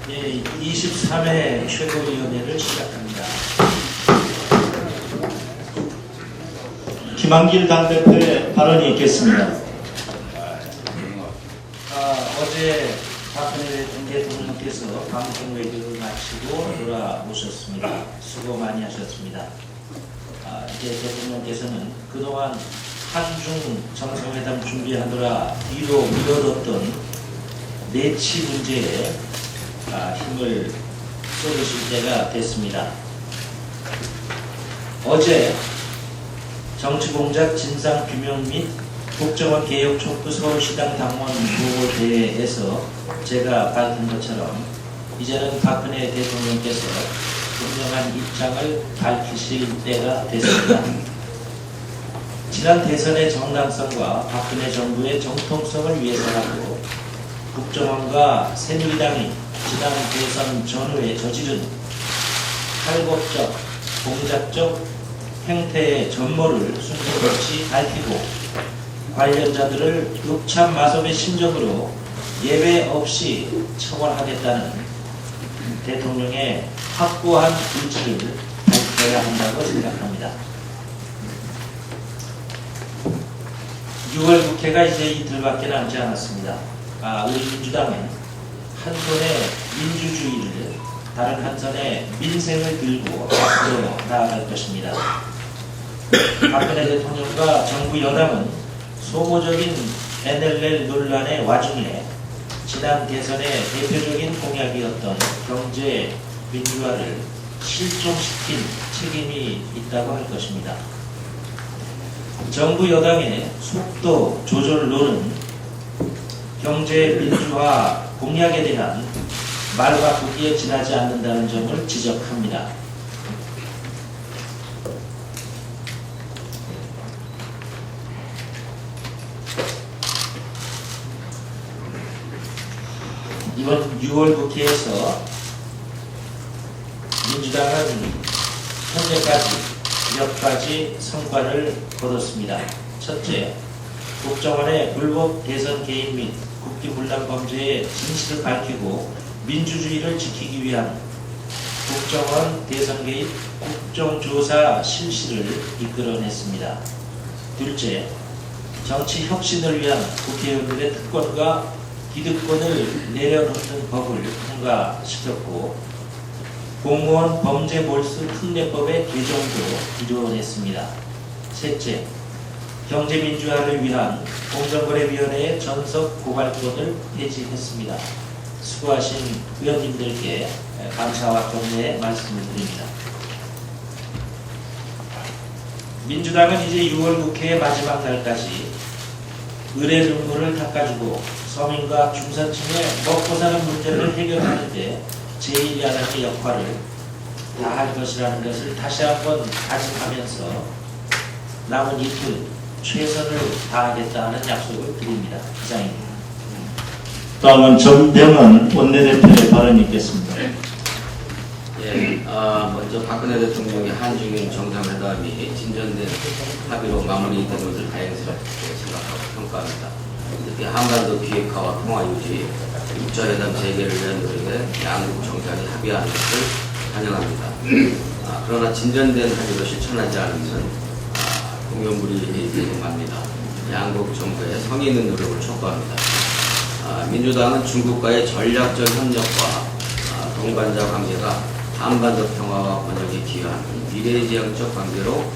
예, 23회 최고위원회를 시작합니다. 김한길 당대표의 발언이 있겠습니다. 어제 박근혜 대통령께서 방송 외교를 마치고 돌아오셨습니다. 수고 많이 하셨습니다. 이제 대통령께서는 그동안 한중 정상회담 준비하느라 뒤로 미뤄뒀던 내치 문제에 힘을 쏟으실 때가 됐습니다. 어제 정치공작 진상규명 및 국정원 개혁 촉구 서울시당 당원 보고대회에서 제가 밝힌 것처럼 이제는 박근혜 대통령께서 분명한 입장을 밝히실 때가 됐습니다. 지난 대선의 정당성과 박근혜 정부의 정통성을 위해서라도 국정원과 새누리당이 지난 대선 전후에 저지른 탈법적, 공작적 행태의 전모를 순서없이 밝히고 관련자들을 읍참마속의 심정으로 예외 없이 처벌하겠다는 대통령의 확고한 의지를 밝혀야 한다고 생각합니다. 6월 국회가 이제 이틀밖에 남지 않았습니다. 우리 민주당은 한 손에 민주주의를 다른 한 손에 민생을 들고 앞으로 나아갈 것입니다. 박근혜 대통령과 정부 여당은 소모적인 NLL 논란의 와중에 지난 대선의 대표적인 공약이었던 경제 민주화를 실종시킨 책임이 있다고 할 것입니다. 정부 여당의 속도 조절론은 경제 민주화 공약에 대한 말 바꾸기에 지나지 않는다는 점을 지적합니다. 이번 6월 국회에서 민주당은 현재까지 몇 가지 성과를 거뒀습니다. 첫째, 국정원의 불법 대선 개입 및 국기문란 범죄의 진실을 밝히고 민주주의를 지키기 위한 국정원 대선 개입 국정조사 실시를 이끌어냈습니다. 둘째, 정치 혁신을 위한 국회의원들의 특권과 기득권을 내려놓는 법을 통과시켰고 공무원 범죄 몰수 특례법의 개정도 이루어냈습니다. 셋째, 경제민주화를 위한 공정거래위원회의 전속 고발권을 폐지했습니다. 수고하신 의원님들께 감사와 격려의 말씀을 드립니다. 민주당은 이제 6월 국회의 마지막 날까지 의뢰 정보를 닦아주고 서민과 중산층의 먹고 사는 문제를 해결하는 데 제1야당의 역할을 다할 것이라는 것을 다시 한번 다짐하면서 남은 이틀 최선을 다하겠다는 약속을 드립니다. 이상입니다. 다음은 전병헌 원내대표의 발언이 있겠습니다. 먼저 박근혜 대통령의 한중일 정상회담이 진전된 합의로 마무리된 것을 다행스럽게 생각하고 평가합니다. 특히 한반도 비핵화와 평화 유지, 6차 회담 재개를 위한 노력에 양국 정상이 합의하는 것을 환영합니다. 그러나 진전된 합의로 실천하지 않으면 공연불이 궁금합니다. 양국 정부의 성의 있는 노력을 촉구합니다. 민주당은 중국과의 전략적 협력과 동반자 관계가 한반도 평화와 번영에 기여하는 미래지향적 관계로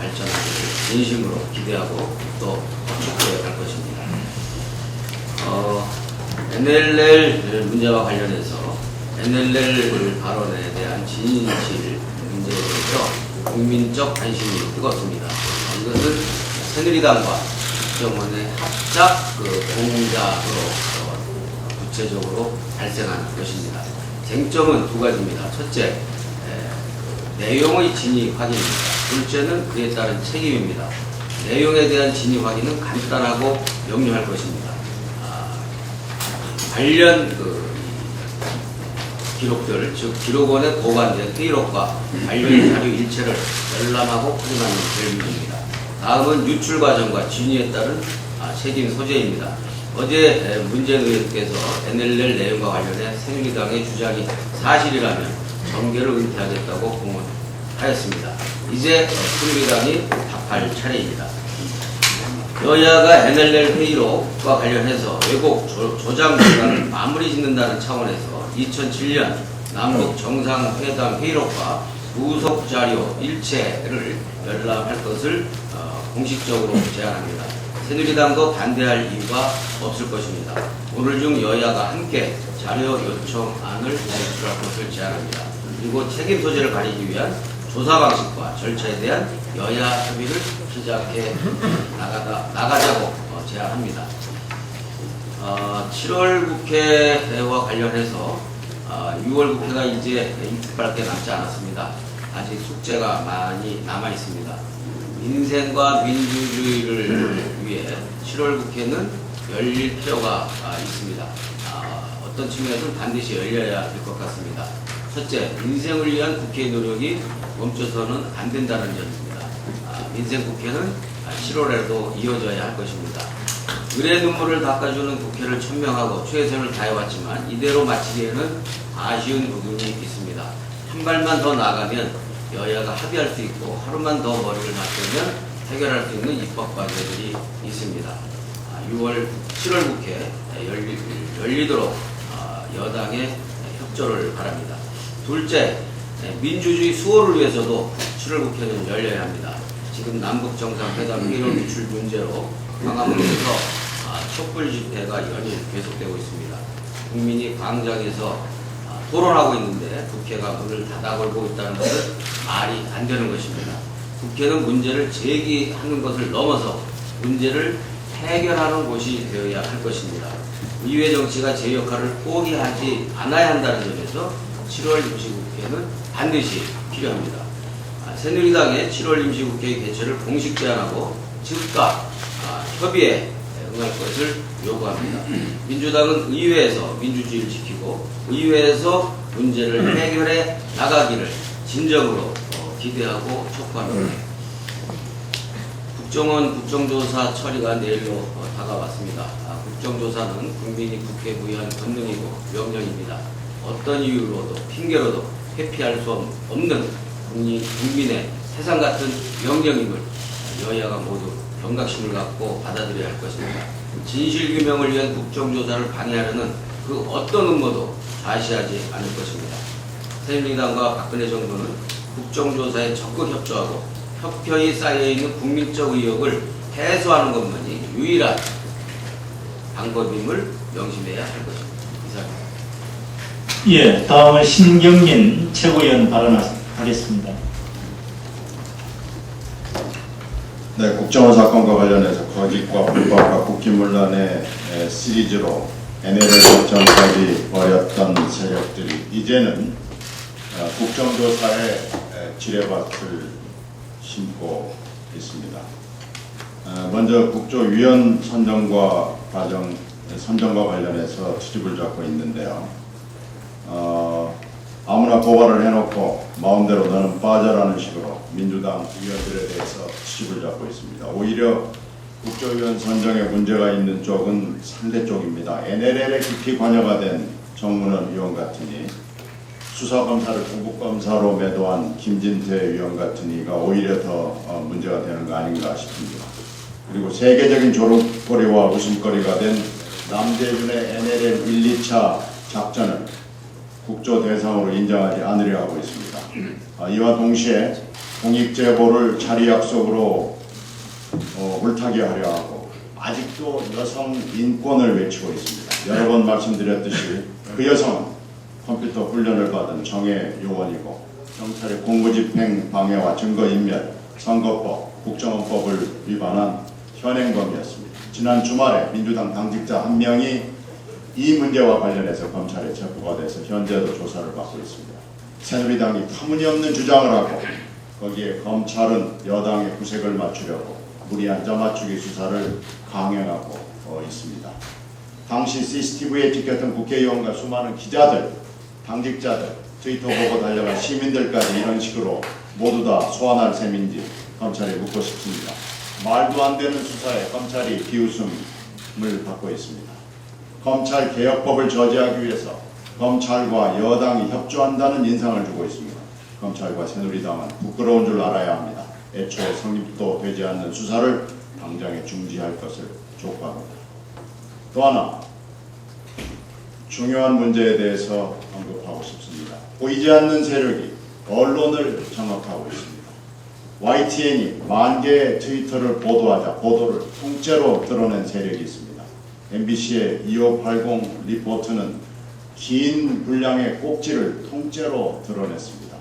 발전하기를 진심으로 기대하고 또 촉구해 갈 것입니다. NLL 문제와 관련해서 NLL 발언에 대한 진실 문제에 대해서 국민적 관심이 뜨겁습니다. 이것은 새누리당과 국정원의 합작 공작으로 구체적으로 발생한 것입니다. 쟁점은 두 가지입니다. 첫째, 내용의 진위 확인입니다. 둘째는 그에 따른 책임입니다. 내용에 대한 진위 확인은 간단하고 명료할 것입니다. 관련 기록들, 즉 기록원에 보관된 회의록과 관련 자료 일체를 열람하고 확인하는 될 문제입니다. 다음은 유출 과정과 진위에 따른 책임 소재입니다. 어제 문재인 의원께서 NLL 내용과 관련해 새누리당의 주장이 사실이라면 정계를 은퇴하겠다고 공언하였습니다. 이제 새누리당이 답할 차례입니다. 여야가 NLL 회의록과 관련해서 왜곡 조작 논란을 마무리 짓는다는 차원에서 2007년 남북 정상회담 회의록과 부속 자료 일체를 열람할 것을 공식적으로 제안합니다. 새누리당도 반대할 이유가 없을 것입니다. 오늘 중 여야가 함께 자료 요청안을 제출할 것을 제안합니다. 그리고 책임 소재를 가리기 위한 조사 방식과 절차에 대한 여야 협의를 시작해 나가자고 제안합니다. 7월 국회와 관련해서 6월 국회가 이제 이틀밖에 남지 않았습니다. 아직 숙제가 많이 남아 있습니다. 민생과 민주주의를 위해 7월 국회는 열릴 필요가 있습니다. 어떤 측면에서는 반드시 열려야 될 것 같습니다. 첫째, 민생을 위한 국회의 노력이 멈춰서는 안 된다는 점입니다. 민생 국회는 7월에도 이어져야 할 것입니다. 의뢰 눈물을 닦아주는 국회를 천명하고 최선을 다해왔지만 이대로 마치기에는 아쉬운 부분이 있습니다. 한 발만 더 나가면 여야가 합의할 수 있고 하루만 더 머리를 맞대면 해결할 수 있는 입법 과제들이 있습니다. 7월 국회 열리도록 여당의 협조를 바랍니다. 둘째, 민주주의 수호를 위해서도 7월 국회는 열려야 합니다. 지금 남북 정상회담 회의록 유출 문제로 광화문에서 촛불 집회가 연일 계속되고 있습니다. 국민이 광장에서 토론하고 있는데 국회가 문을 닫아 걸고 있다는 것은 말이 안 되는 것입니다. 국회는 문제를 제기하는 것을 넘어서 문제를 해결하는 곳이 되어야 할 것입니다. 의회 정치가 제 역할을 포기하지 않아야 한다는 점에서 7월 임시국회는 반드시 필요합니다. 새누리당의 7월 임시국회 개최를 공식 제안하고 즉각 협의에 응할 것을 요구합니다. 민주당은 의회에서 민주주의를 지키고 의회에서 문제를 해결해 나가기를 진정으로 기대하고 촉구합니다. 국정원 국정조사 처리가 내일로 다가왔습니다. 국정조사는 국민이 국회에 부여한 권능이고 명령입니다. 어떤 이유로도 핑계로도 회피할 수 없는 국민의 세상 같은 명령임을 여야가 모두 경각심을 갖고 받아들여야 할 것입니다. 진실규명을 위한 국정조사를 방해하려는 그 어떤 음모도 좌시하지 않을 것입니다. 새누리당과 박근혜 정부는 국정조사에 적극 협조하고 혁혁이 쌓여있는 국민적 의혹을 해소하는 것만이 유일한 방법임을 명심해야 할 것입니다. 이상입니다. 예, 다음은 신경민 최고위원 발언하겠습니다. 네, 국정원 사건과 관련해서 거짓과 불법과 국기문란의 시리즈로 NLL 결정까지 벌였던 세력들이 이제는 국정조사에 지뢰밭을 심고 있습니다. 먼저 국조위원 선정과 관련해서 트집을 잡고 있는데요. 아무나 고발을 해놓고 마음대로 너는 빠져라는 식으로 민주당 의원들에 대해서 트집을 잡고 있습니다. 오히려 국조위원 선정에 문제가 있는 쪽은 상대 쪽입니다. NLL에 깊이 관여가 된 정문원 의원 같으니 수사검사를 구국검사로 매도한 김진태 의원 같은 이가 오히려 더 문제가 되는 거 아닌가 싶습니다. 그리고 세계적인 조롱거리와 웃음거리가 된 남대준의 NLL 1, 2차 작전을 국조 대상으로 인정하지 않으려 하고 있습니다. 이와 동시에 공익제보를 자리 약속으로 물타기 하려 하고 아직도 여성 인권을 외치고 있습니다. 여러 번 말씀드렸듯이 그 여성은 컴퓨터 훈련을 받은 정예 요원이고 경찰의 공무집행 방해와 증거인멸, 선거법, 국정원법을 위반한 현행범이었습니다. 지난 주말에 민주당 당직자 한 명이 이 문제와 관련해서 검찰에 체포가 돼서 현재도 조사를 받고 있습니다. 새누리당이 터무니없는 주장을 하고 거기에 검찰은 여당의 구색을 맞추려고 무리한 짜맞추기 수사를 강행하고 있습니다. 당시 CCTV에 찍혔던 국회의원과 수많은 기자들, 당직자들, 트위터 보고 달려간 시민들까지 이런 식으로 모두 다 소환할 셈인지 검찰에 묻고 싶습니다. 말도 안 되는 수사에 검찰이 비웃음을 받고 있습니다. 검찰 개혁법을 저지하기 위해서 검찰과 여당이 협조한다는 인상을 주고 있습니다. 검찰과 새누리당은 부끄러운 줄 알아야 합니다. 애초에 성립도 되지 않는 수사를 당장에 중지할 것을 촉구합니다. 또 하나 중요한 문제에 대해서 언급하고 싶습니다. 보이지 않는 세력이 언론을 장악하고 있습니다. YTN이 10,000개의 트위터를 보도를 통째로 드러낸 세력이 있습니다. MBC의 2580 리포트는 긴 분량의 꼭지를 통째로 드러냈습니다.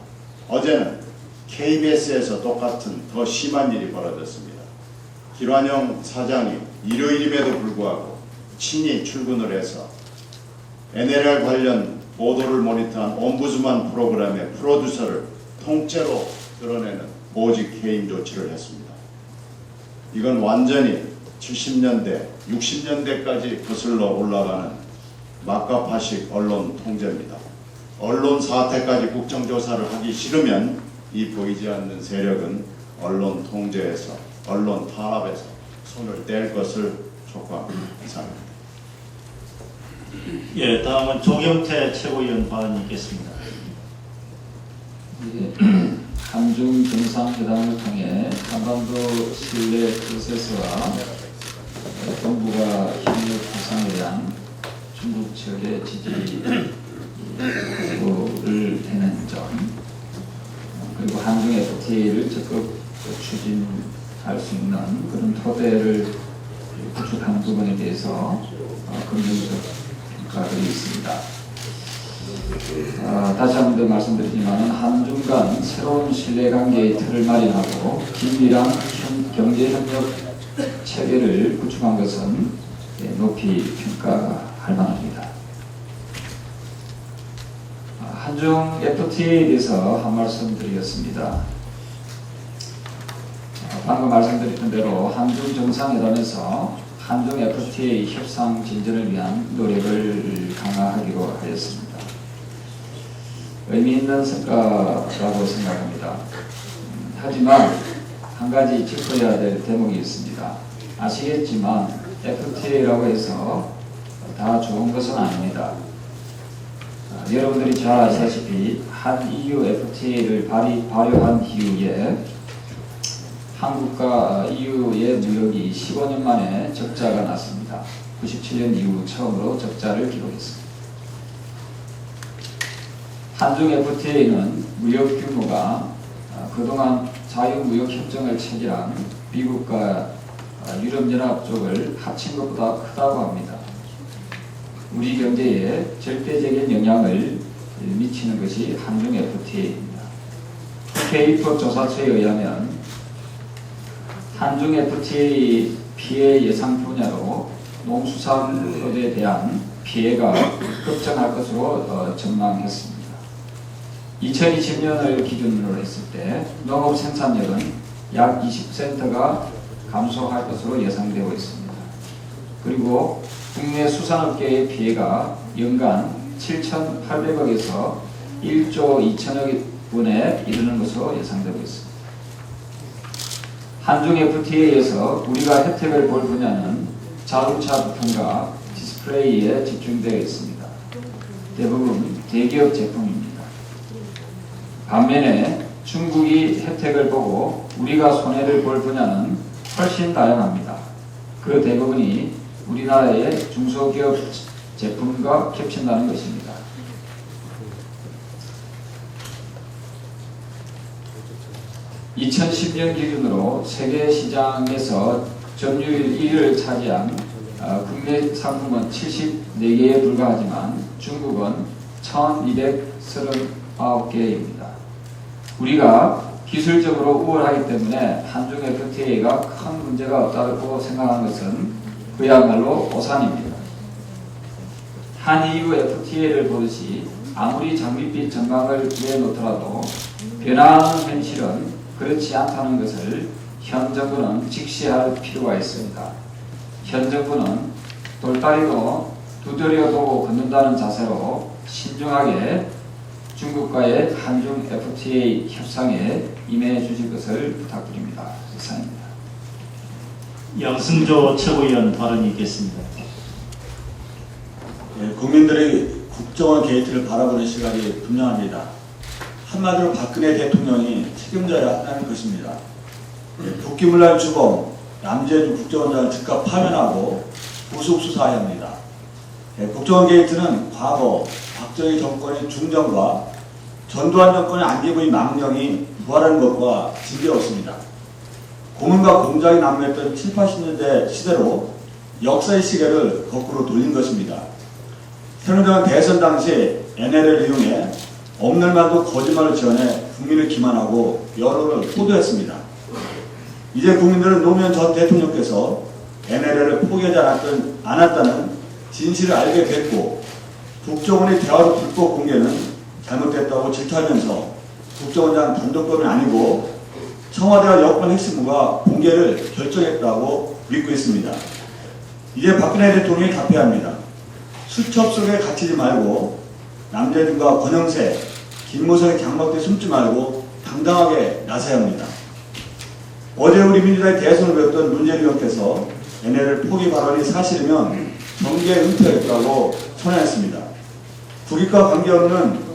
어제는 KBS에서 똑같은 더 심한 일이 벌어졌습니다. 김환영 사장이 일요일임에도 불구하고 친히 출근을 해서 NLL 관련 보도를 모니터한 옴부즈만 프로그램의 프로듀서를 통째로 드러내는 보직 해임 조치를 했습니다. 이건 완전히 70년대, 60년대까지 거슬러 올라가는 막가파식 언론 통제입니다. 언론 사태까지 국정조사를 하기 싫으면 이 보이지 않는 세력은 언론 통제에서, 언론 탄압에서 손을 뗄 것을 촉구합니다. 이상입니다. 예, 다음은 조경태 최고위원 발언이 있겠습니다. 예, 한중 정상회담을 통해 한반도 신뢰 프로세스와 정부가 협력 구상에 대한 중국 측의 지지를 해낸 점, 그리고 한중 FTA를 적극 추진할 수 있는 그런 토대를 구축하는 부분에 대해서 긍정적 평가를 있습니다. 다시 한 번 더 말씀드리지만 한중 간 새로운 신뢰관계의 틀을 마련하고 긴밀한 경제협력 체계를 구축한 것은 높이 평가할 만합니다. 한중 FTA에 대해서 한 말씀 드리겠습니다. 방금 말씀드렸던 대로 한중 정상회담에서 한중 FTA 협상 진전을 위한 노력을 강화하기로 하였습니다. 의미 있는 성과라고 생각합니다. 하지만 한 가지 짚어야 될 대목이 있습니다. 아시겠지만 FTA라고 해서 다 좋은 것은 아닙니다. 여러분들이 잘 아시다시피 한 EU FTA를 발효한 이후에 한국과 EU의 무역이 15년 만에 적자가 났습니다. 97년 이후 처음으로 적자를 기록했습니다. 한중 FTA는 무역 규모가 그동안 자유무역협정을 체결한 미국과 유럽연합 쪽을 합친 것보다 크다고 합니다. 우리 경제에 절대적인 영향을 미치는 것이 한중 FTA입니다. 국회 입법조사처에 의하면 한중 FTA 피해 예상 분야로 농수산업에 대한 피해가 급증할 것으로 전망했습니다. 2020년을 기준으로 했을 때 농업 생산량은 약 20%가 감소할 것으로 예상되고 있습니다. 그리고 국내 수산업계의 피해가 연간 7,800억에서 1조 2천억 원에 이르는 것으로 예상되고 있습니다. 한중 FTA에서 우리가 혜택을 볼 분야는 자동차 부품과 디스플레이에 집중되어 있습니다. 대부분 대기업 제품입니다. 반면에 중국이 혜택을 보고 우리가 손해를 볼 분야는 훨씬 다양합니다. 그 대부분이 우리나라의 중소기업 제품과 겹친다는 것입니다. (2010년) 기준으로 세계 시장에서 점유율 1위를 차지한 국내 상품은 74개에 불과하지만 중국은 1239개입니다. 우리가 기술적으로 우월하기 때문에 한중 FTA가 큰 문제가 없다고 생각하는 것은 그야말로 오산입니다. 한 EU FTA를 보듯이 아무리 장밋빛 전망을 내놓더라도 변화하는 현실은 그렇지 않다는 것을 현 정부는 직시할 필요가 있습니다. 현 정부는 돌다리도 두드려보고 걷는다는 자세로 신중하게 중국과의 한중 FTA 협상에 임해 주실 것을 부탁드립니다. 이상입니다. 양승조 최고위원 발언이 있겠습니다. 국민들의 국정원 게이트를 바라보는 시각이 분명합니다. 한마디로 박근혜 대통령이 책임져야 한다는 것입니다. 국기문란 주범 남재준 국정원장을 즉각 파면하고 구속 수사해야 합니다. 국정원 게이트는 과거 박정희 정권의 중정과 전두환 정권의 안기부의 망령이 부활하는 것과 징계롭습니다. 고문과 공작이 난무했던 7, 80년대 시대로 역사의 시계를 거꾸로 돌린 것입니다. 새누리당은 대선 당시 NLL을 이용해 없는 말도 거짓말을 지어내 국민을 기만하고 여론을 호도했습니다. 이제 국민들은 노무현 전 대통령께서 NLL을 포기하지 않았다는 진실을 알게 됐고 국정원의 대화로 불법 공개는 잘못됐다고 질타하면서 국정원장 단독법은 아니고 청와대와 여권 핵심부가 공개를 결정했다고 믿고 있습니다. 이제 박근혜 대통령이 답해야 합니다. 수첩 속에 갇히지 말고 남재준과 권영세, 김무성의 장막대 숨지 말고 당당하게 나서야 합니다. 어제 우리 민주당의 대선을 배웠던 문재인 의원께서 NLL 포기 발언이 사실이면 정계 은퇴하겠다고 선언했습니다. 국익과 관계없는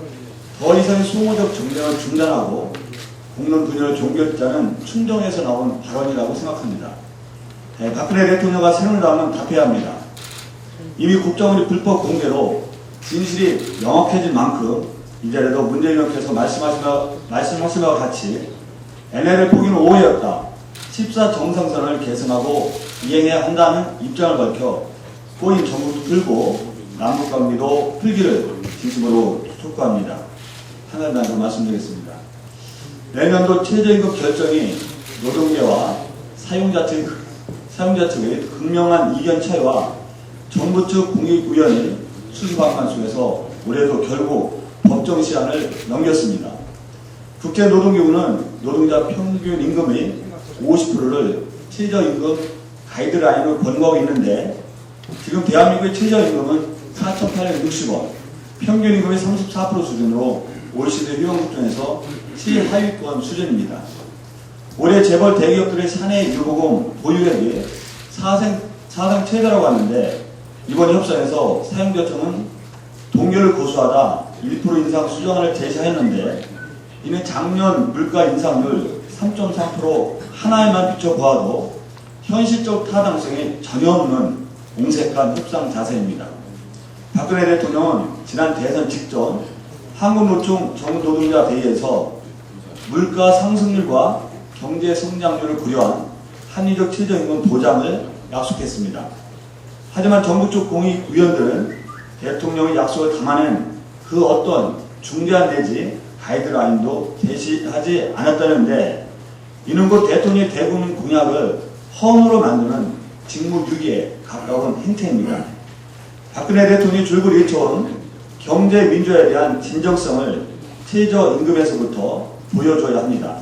더 이상의 소모적 정쟁을 중단하고 공론 분열을 종결자는 충정에서 나온 발언이라고 생각합니다. 박근혜 대통령과 새누리당은 답해야 합니다. 이미 국정원이 불법 공개로 진실이 명확해진 만큼 이제라도 문재인 의원께서 말씀하신 바와 같이 NLL 포기는 오해였다. 14 정상선을 계승하고 이행해야 한다는 입장을 밝혀 꼬인 정국도 풀고 남북관계도 풀기를 진심으로 촉구합니다. 하나만 더 말씀드리겠습니다. 내년도 최저임금 결정이 노동계와 사용자 측의 극명한 이견 차이와 정부 측 공익우연의 수습방안 속에서 올해도 결국 법정 시한을 넘겼습니다. 국제노동기구는 노동자 평균 임금의 50%를 최저임금 가이드라인으로 권고하고 있는데 지금 대한민국의 최저임금은 4,860원, 평균임금의 34% 수준으로 OECD 회원국 중에서 최하위권 수준입니다. 올해 재벌 대기업들의 사내 유보금 보유액이 사상 최다라고 하는데 이번 협상에서 사용자청은 동결을 고수하다 1% 인상 수정안을 제시했는데 이는 작년 물가 인상률 3.3% 하나에만 비춰보아도 현실적 타당성이 전혀 없는 공색한 협상 자세입니다. 박근혜 대통령은 지난 대선 직전 한국노총 전노동자 대의에서 물가 상승률과 경제 성장률을 고려한 합리적 최저임금 보장을 약속했습니다. 하지만 정부 쪽 공익위원들은 대통령의 약속을 담아낸 그 어떤 중대한 내지 가이드라인도 제시하지 않았다는데 이는 곧 대통령의 대국민 공약을 허물로 만드는 직무유기에 가까운 행태입니다. 박근혜 대통령이 줄곧 일쳐온 경제 민주화에 대한 진정성을 최저임금에서부터 보여줘야 합니다.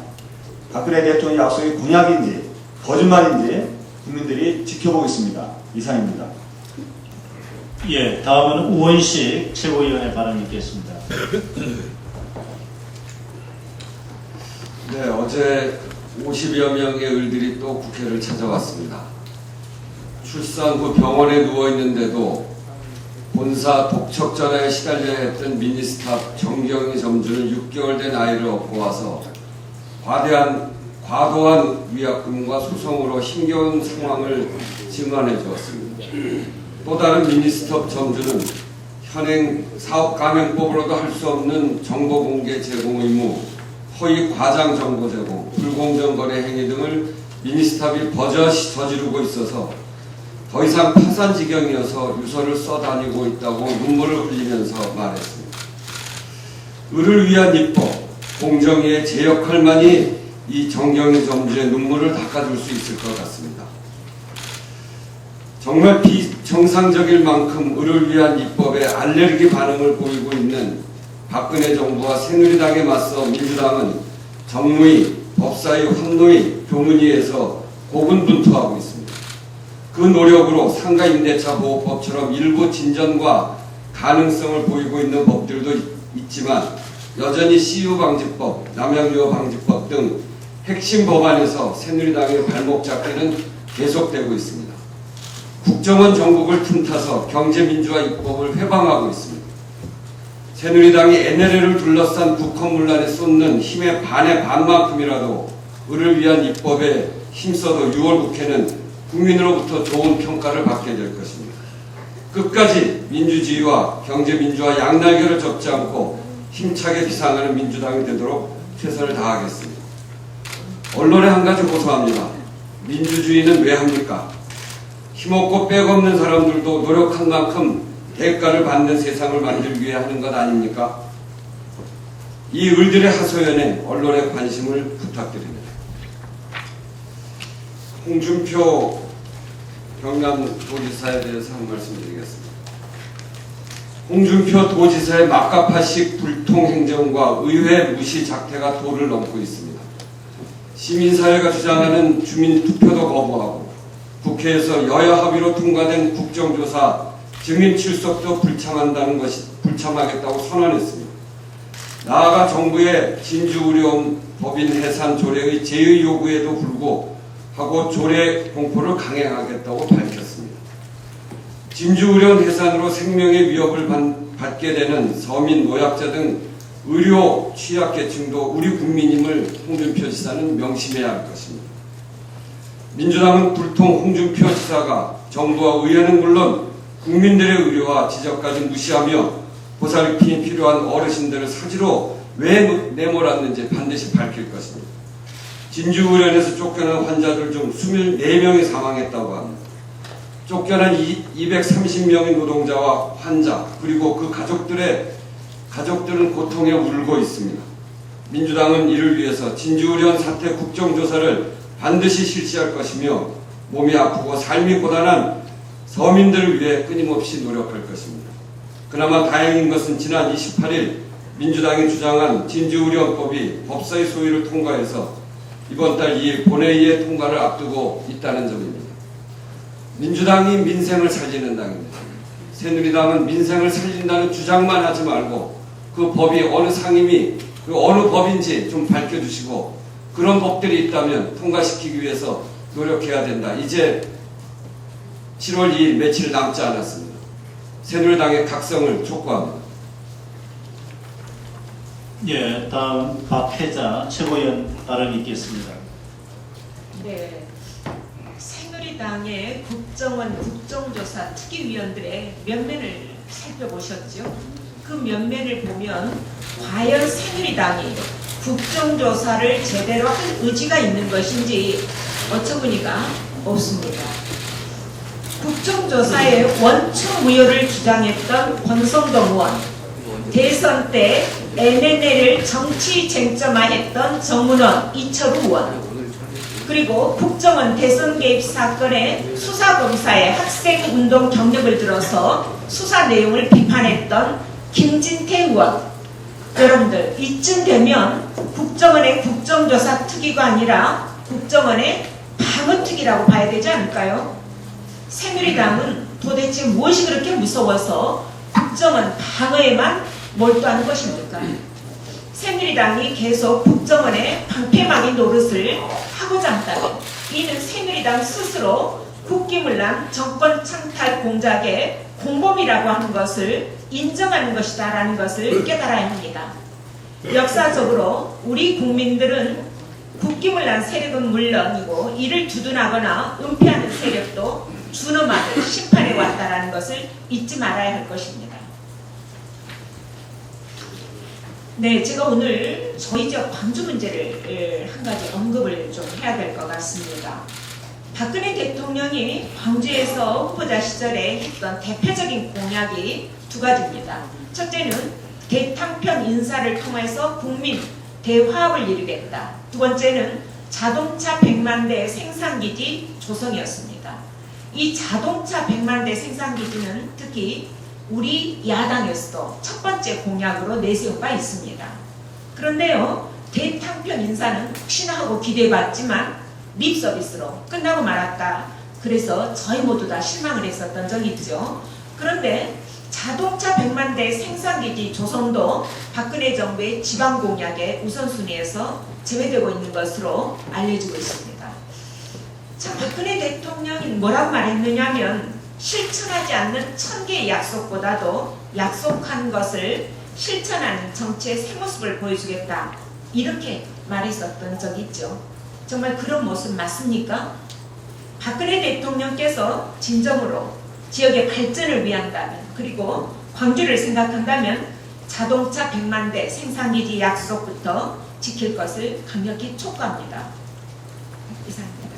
박근혜 대통령의 약속이 공약인지 거짓말인지 국민들이 지켜보겠습니다. 이상입니다. 예, 다음은 우원식 최고위원의 발언이 있겠습니다. 네, 어제 50여 명의 을들이 또 국회를 찾아왔습니다. 출산 후 병원에 누워있는데도 본사 독촉전에 시달려야 했던 미니스탑 정경희 점주는 6개월 된 아이를 업고 와서 과도한 위약금과 소송으로 힘겨운 상황을 증언해 주었습니다. 또 다른 미니스톱 점주는 현행 사업가맹법으로도 할 수 없는 정보 공개 제공 의무, 허위 과장 정보 제공, 불공정 거래 행위 등을 미니스탑이 버젓이 저지르고 있어서 더 이상 파산 지경이어서 유서를 써다니고 있다고 눈물을 흘리면서 말했습니다. 을을 위한 입법, 공정위의 제 역할만이 이 정경희 점주의 눈물을 닦아줄 수 있을 것 같습니다. 정말 비정상적일 만큼 을을 위한 입법에 알레르기 반응을 보이고 있는 박근혜 정부와 새누리당에 맞서 민주당은 정무위, 법사위, 환노위, 교문위에서 고군분투하고 있습니다. 그 노력으로 상가임대차 보호법처럼 일부 진전과 가능성을 보이고 있는 법들도 있지만 여전히 CU방지법, 남양유업방지법 등 핵심 법안에서 새누리당의 발목 잡기는 계속되고 있습니다. 국정원 정국을 틈타서 경제민주화 입법을 회방하고 있습니다. 새누리당이 NLL을 둘러싼 국헌문란에 쏟는 힘의 반의 반만큼이라도 을을 위한 입법에 힘써도 6월 국회는 국민으로부터 좋은 평가를 받게 될 것입니다. 끝까지 민주주의와 경제민주화 양날개를 접지 않고 힘차게 비상하는 민주당이 되도록 최선을 다하겠습니다. 언론에 한 가지 호소합니다. 민주주의는 왜 합니까? 힘없고 백없는 사람들도 노력한 만큼 대가를 받는 세상을 만들기 위해 하는 것 아닙니까? 이 을들의 하소연에 언론의 관심을 부탁드립니다. 홍준표 경남도지사에 대해서 한 말씀 드리겠습니다. 홍준표 도지사의 막가파식 불통 행정과 의회 무시 작태가 도를 넘고 있습니다. 시민사회가 주장하는 주민투표도 거부하고 국회에서 여야 합의로 통과된 국정조사 증인 출석도 불참하겠다고 선언했습니다. 나아가 정부의 진주의료원 법인 해산 조례의 제의 요구에도 불구하고 조례 공포를 강행하겠다고 밝혔습니다. 진주의료원 해산으로 생명의 위협을 받게 되는 서민, 노약자 등 의료 취약계층도 우리 국민임을 홍준표 지사는 명심해야 할 것입니다. 민주당은 불통 홍준표 지사가 정부와 의회는 물론 국민들의 의료와 지적까지 무시하며 보살핌이 필요한 어르신들을 사지로 왜 내몰았는지 반드시 밝힐 것입니다. 진주의료원에서 쫓겨난 환자들 중 24명이 사망했다고 합니다. 쫓겨난 230명의 노동자와 환자 그리고 그 가족들은 고통에 울고 있습니다. 민주당은 이를 위해서 진주의료원 사태 국정조사를 반드시 실시할 것이며 몸이 아프고 삶이 고단한 서민들을 위해 끊임없이 노력할 것입니다. 그나마 다행인 것은 지난 28일 민주당이 주장한 진주의료원법이 법사위 소위를 통과해서 이번 달 2일 본회의의 통과를 앞두고 있다는 점입니다. 민주당이 민생을 살리는 당입니다. 새누리당은 민생을 살린다는 주장만 하지 말고 그 법이 어느 상임위, 그 어느 법인지 좀 밝혀주시고 그런 법들이 있다면 통과시키기 위해서 노력해야 된다. 이제 7월 2일 며칠 남지 않았습니다. 새누리당의 각성을 촉구합니다. 예, 다음 박혜자 최고위원 발언이 있겠습니다. 네, 새누리당의 국정원 국정조사 특위위원들의 면면을 살펴보셨죠? 그 면면을 보면 과연 새누리당이 국정조사를 제대로 할 의지가 있는 것인지 어처구니가 없습니다. 국정조사의 원칙 무효를 주장했던 권성동 의원, 대선 때 NNL을 정치 쟁점화했던 정문원, 이철우 의원, 그리고 국정원 대선 개입 사건의 수사검사의 학생운동 경력을 들어서 수사 내용을 비판했던 김진태 의원, 여러분들 이쯤 되면 국정원의 국정조사 특위가 아니라 국정원의 방어특위라고 봐야 되지 않을까요? 새누리당은 도대체 무엇이 그렇게 무서워서 국정원 방어에만 몰두하는 것입니까? 새누리당이 계속 국정원의 방패막이 노릇을 하고자 한다면 이는 새누리당 스스로 국기문란 정권 창탈 공작의 공범이라고 하는 것을 인정하는 것이다 라는 것을 깨달아야 합니다. 역사적으로 우리 국민들은 국기문란 세력은 물론이고 이를 두둔하거나 은폐하는 세력도 준엄하게 심판해 왔다라는 것을 잊지 말아야 할 것입니다. 네, 제가 오늘 저희 지역 광주 문제를 한 가지 언급을 좀 해야 될 것 같습니다. 박근혜 대통령이 광주에서 후보자 시절에 했던 대표적인 공약이 두 가지입니다. 첫째는 대탕평 인사를 통해서 국민 대화합을 이루겠다. 두 번째는 자동차 100만 대 생산기지 조성이었습니다. 이 자동차 100만 대 생산기지는 특히 우리 야당에서도 첫 번째 공약으로 내세운 바 있습니다. 그런데요, 대탕평 인사는 혹시나 하고 기대해봤지만 립서비스로 끝나고 말았다. 그래서 저희 모두 다 실망을 했었던 적이 있죠. 그런데 자동차 100만 대 생산기지 조성도 박근혜 정부의 지방 공약의 우선순위에서 제외되고 있는 것으로 알려지고 있습니다. 자, 박근혜 대통령이 뭐라고 말했느냐면 실천하지 않는 1000개의 약속보다도 약속한 것을 실천하는 정치의 새 모습을 보여주겠다. 이렇게 말했었던 적이 있죠. 정말 그런 모습 맞습니까? 박근혜 대통령께서 진정으로 지역의 발전을 위한다면, 그리고 광주를 생각한다면 자동차 100만 대 생산기지 약속부터 지킬 것을 강력히 촉구합니다. 이상입니다.